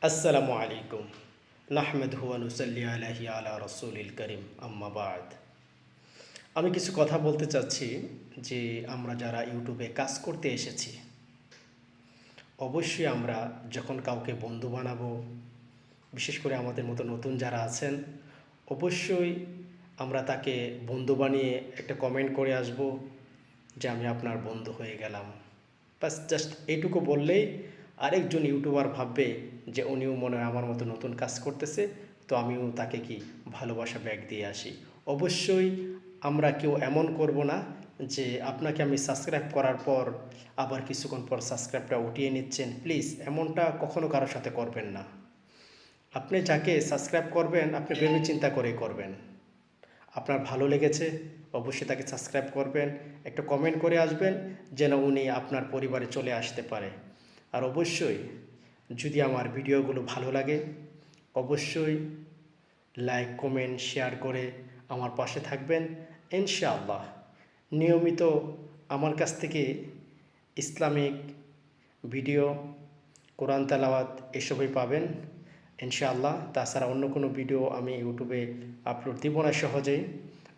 আসসালামু আলাইকুম নাহমেদহু ওয়া নুসাল্লি আলাইহি আলা রাসূলিল কারীম আম্মা বাদ। আমি কিছু কথা বলতে চাচ্ছি যে আমরা যারা ইউটিউবে কাজ করতে এসেছি, অবশ্যই আমরা যখন কাউকে বন্ধু বানাবো, বিশেষ করে আমাদের মতো নতুন যারা আছেন, অবশ্যই আমরা তাকে বন্ধু বানিয়ে একটা কমেন্ট করে আসব যে আমি আপনার বন্ধু হয়ে গেলাম। বাস জাস্ট এইটুকু বললেই আরেকজন ইউটিউবার ভাববে যে উনিও মনে হয় আমার মতো নতুন কাজ করতেছে, তো আমিও তাকে কি ভালোবাসা ব্যাগ দিয়ে আসি। অবশ্যই আমরা কেউ এমন করব না যে আপনাকে আমি সাবস্ক্রাইব করার পর আবার কিছুক্ষণ পর সাবস্ক্রাইবটা উঠিয়ে নিচ্ছেন। প্লিজ এমনটা কখনো কারোর সাথে করবেন না। আপনি যাকে সাবস্ক্রাইব করবেন আপনি ভেবে চিন্তা করে করবেন। আপনার ভালো লেগেছে অবশ্যই তাকে সাবস্ক্রাইব করবেন, একটা কমেন্ট করে আসবেন যেন উনি আপনার পরিবারে চলে আসতে পারে। আর অবশ্যই যদি আমার ভিডিওগুলো ভালো লাগে অবশ্যই লাইক কমেন্ট শেয়ার করে আমার পাশে থাকবেন ইনশাআল্লাহ। নিয়মিত আমার কাছ থেকে ইসলামিক ভিডিও, কোরআন তেলাওয়াত এসবই পাবেন ইনশাআল্লাহ। তাছাড়া অন্য কোনো ভিডিও আমি ইউটিউবে আপলোড দিব না সহজেই।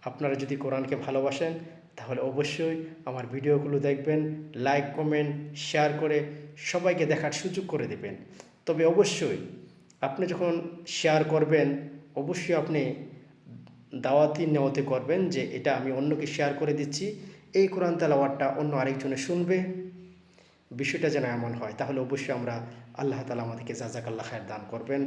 আপনারা যদি কোরআনকে ভালোবাসেন তাহলে অবশ্যই আমার ভিডিওগুলো দেখবেন, লাইক কমেন্ট শেয়ার করে সবাইকে দেখার সুযোগ করে দেবেন। তবে অবশ্যই আপনি যখন শেয়ার করবেন অবশ্যই আপনি দাওয়াতি নেওয়াতে করবেন যে এটা আমি অন্যকে শেয়ার করে দিচ্ছি, এই কোরআন তেলাওয়াতটা অন্য আরেকজনে শুনবে, বিষয়টা যেন এমন হয়। তাহলে অবশ্যই আমরা আল্লাহ তাআলা আমাদেরকে জাযাকাল্লাহ খায়ের দান করবেন।